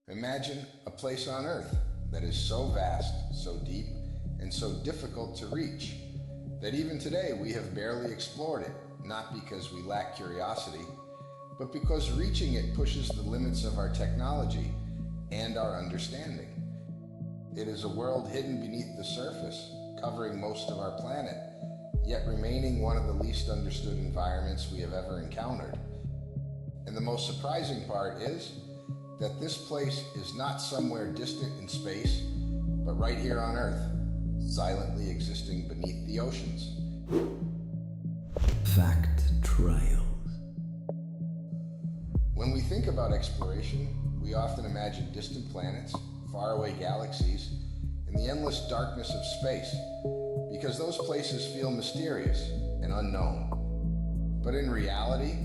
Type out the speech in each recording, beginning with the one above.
Imagine a place on Earth that is so vast, so deep, and so difficult to reach that even today we have barely explored it, not because we lack curiosity, but because reaching it pushes the limits of our technology and our understanding. It is a world hidden beneath the surface, covering most of our planet, yet remaining one of the least understood environments we have ever encountered. And the most surprising part is that this place is not somewhere distant in space, but right here on Earth, silently existing beneath the oceans. Fact Trials. When we think about exploration, we often imagine distant planets, faraway galaxies, and the endless darkness of space, because those places feel mysterious and unknown. But in reality,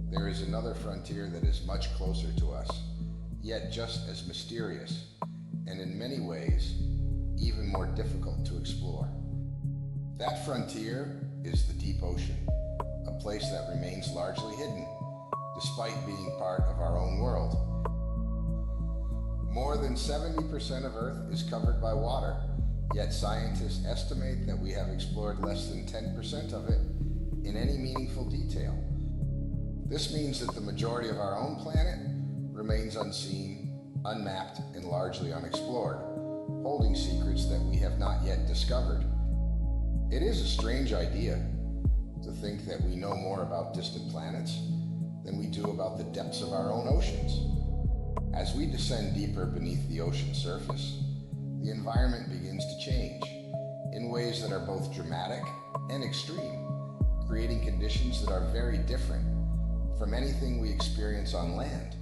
there is another frontier that is much closer to us, yet just as mysterious, and in many ways, even more difficult to explore. That frontier is the deep ocean, a place that remains largely hidden, despite being part of our own world. More than 70% of Earth is covered by water, yet scientists estimate that we have explored less than 10% of it in any meaningful detail. This means that the majority of our own planet remains unseen, unmapped, and largely unexplored, holding secrets that we have not yet discovered. It is a strange idea to think that we know more about distant planets than we do about the depths of our own oceans. As we descend deeper beneath the ocean surface, the environment begins to change in ways that are both dramatic and extreme, creating conditions that are very different from anything we experience on land.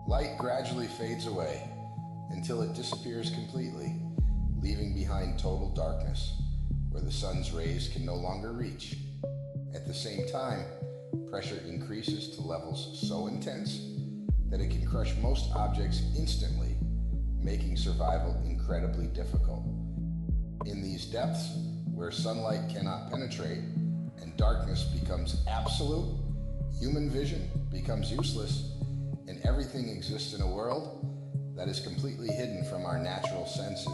Light gradually fades away until it disappears completely, leaving behind total darkness where the sun's rays can no longer reach. At the same time, pressure increases to levels so intense that it can crush most objects instantly, making survival incredibly difficult. In these depths, where sunlight cannot penetrate and darkness becomes absolute, human vision becomes useless, and everything exists in a world that is completely hidden from our natural senses.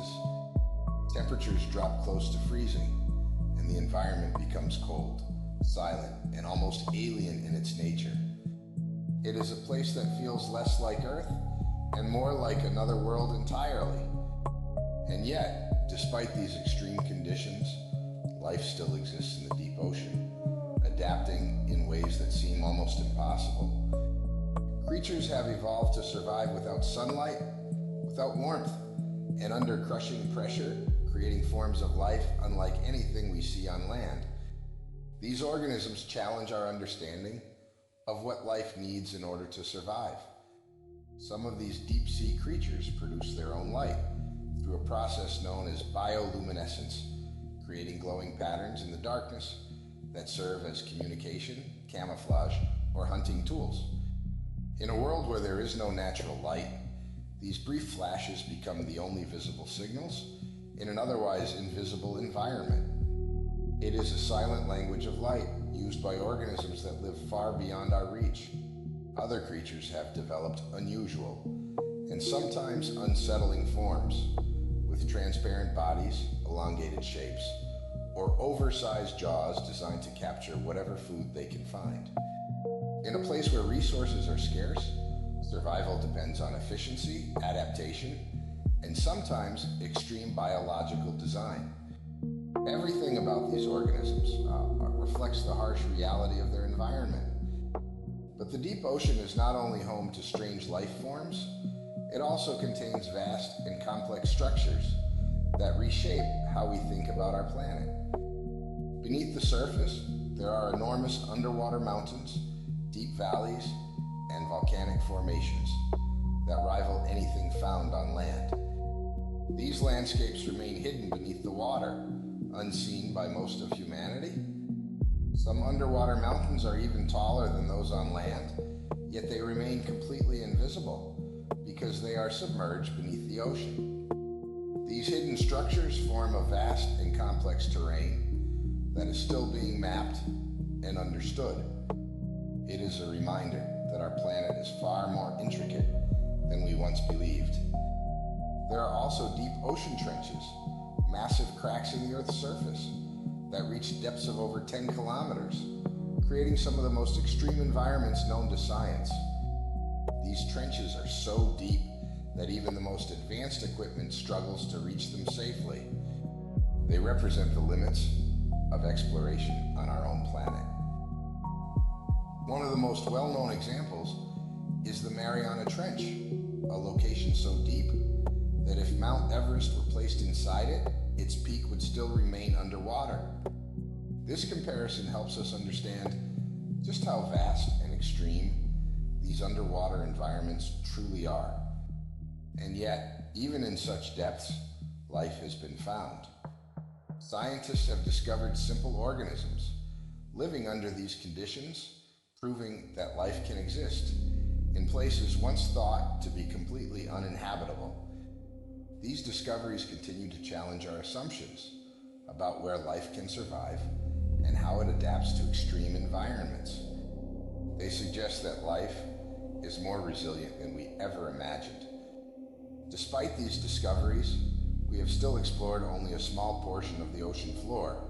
Temperatures drop close to freezing, and the environment becomes cold, silent, and almost alien in its nature. It is a place that feels less like Earth and more like another world entirely. And yet, despite these extreme conditions, life still exists in the deep ocean, adapting in ways that seem almost impossible. Creatures have evolved to survive without sunlight, without warmth, and under crushing pressure, creating forms of life unlike anything we see on land. These organisms challenge our understanding of what life needs in order to survive. Some of these deep-sea creatures produce their own light through a process known as bioluminescence, creating glowing patterns in the darkness that serve as communication, camouflage, or hunting tools. In a world where there is no natural light, these brief flashes become the only visible signals in an otherwise invisible environment. It is a silent language of light used by organisms that live far beyond our reach. Other creatures have developed unusual and sometimes unsettling forms, with transparent bodies, elongated shapes, or oversized jaws designed to capture whatever food they can find. In a place where resources are scarce, survival depends on efficiency, adaptation, and sometimes extreme biological design. Everything about these organisms reflects the harsh reality of their environment. But the deep ocean is not only home to strange life forms, it also contains vast and complex structures that reshape how we think about our planet. Beneath the surface, there are enormous underwater mountains, deep valleys, and volcanic formations that rival anything found on land. These landscapes remain hidden beneath the water, unseen by most of humanity. Some underwater mountains are even taller than those on land, yet they remain completely invisible because they are submerged beneath the ocean. These hidden structures form a vast and complex terrain that is still being mapped and understood. It is a reminder that our planet is far more intricate than we once believed. There are also deep ocean trenches, massive cracks in the Earth's surface that reach depths of over 10 kilometers, creating some of the most extreme environments known to science. These trenches are so deep that even the most advanced equipment struggles to reach them safely. They represent the limits of exploration on our own planet. One of the most well-known examples is the Mariana Trench, a location so deep that if Mount Everest were placed inside it, its peak would still remain underwater. This comparison helps us understand just how vast and extreme these underwater environments truly are. And yet, even in such depths, life has been found. Scientists have discovered simple organisms living under these conditions, proving that life can exist in places once thought to be completely uninhabitable. These discoveries continue to challenge our assumptions about where life can survive and how it adapts to extreme environments. They suggest that life is more resilient than we ever imagined. Despite these discoveries, we have still explored only a small portion of the ocean floor,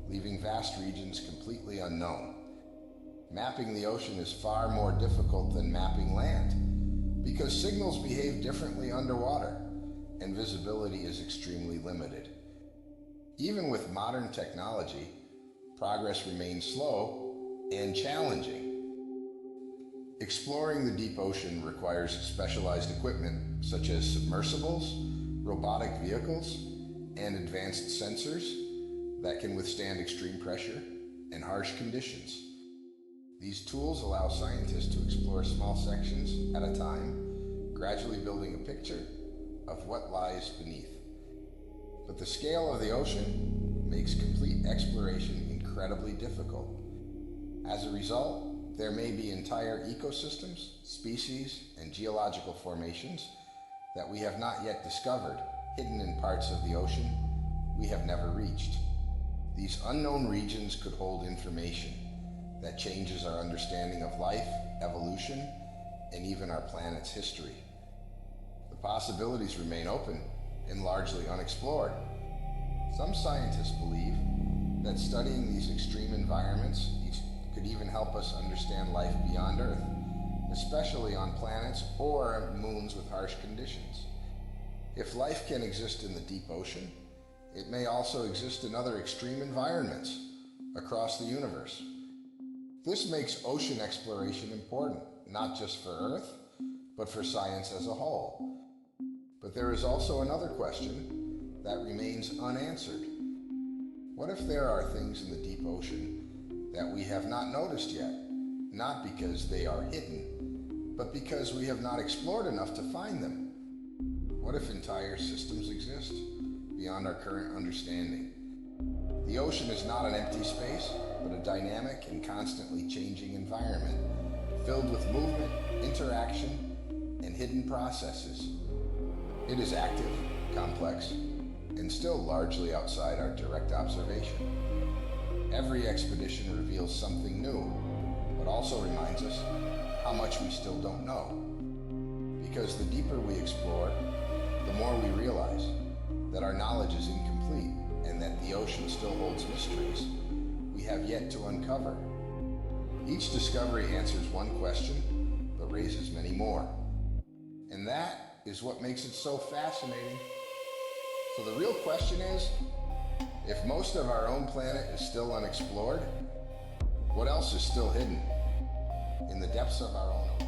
leaving vast regions completely unknown. Mapping the ocean is far more difficult than mapping land because signals behave differently underwater and visibility is extremely limited. Even with modern technology, progress remains slow and challenging. Exploring the deep ocean requires specialized equipment such as submersibles, robotic vehicles, and advanced sensors that can withstand extreme pressure and harsh conditions. These tools allow scientists to explore small sections at a time, gradually building a picture of what lies beneath. But the scale of the ocean makes complete exploration incredibly difficult. As a result, there may be entire ecosystems, species, and geological formations that we have not yet discovered, hidden in parts of the ocean we have never reached. These unknown regions could hold information that changes our understanding of life, evolution, and even our planet's history. The possibilities remain open and largely unexplored. Some scientists believe that studying these extreme environments could even help us understand life beyond Earth, especially on planets or moons with harsh conditions. If life can exist in the deep ocean, it may also exist in other extreme environments across the universe. This makes ocean exploration important, not just for Earth, but for science as a whole. But there is also another question that remains unanswered. What if there are things in the deep ocean that we have not noticed yet, not because they are hidden, but because we have not explored enough to find them? What if entire systems exist beyond our current understanding? The ocean is not an empty space, but a dynamic and constantly changing environment, filled with movement, interaction, and hidden processes. It is active, complex, and still largely outside our direct observation. Every expedition reveals something new, but also reminds us how much we still don't know. Because the deeper we explore, the more we realize that our knowledge is incomplete and that the ocean still holds mysteries we have yet to uncover. Each discovery answers one question, but raises many more. And that is what makes it so fascinating. So the real question is, if most of our own planet is still unexplored, what else is still hidden in the depths of our own ocean?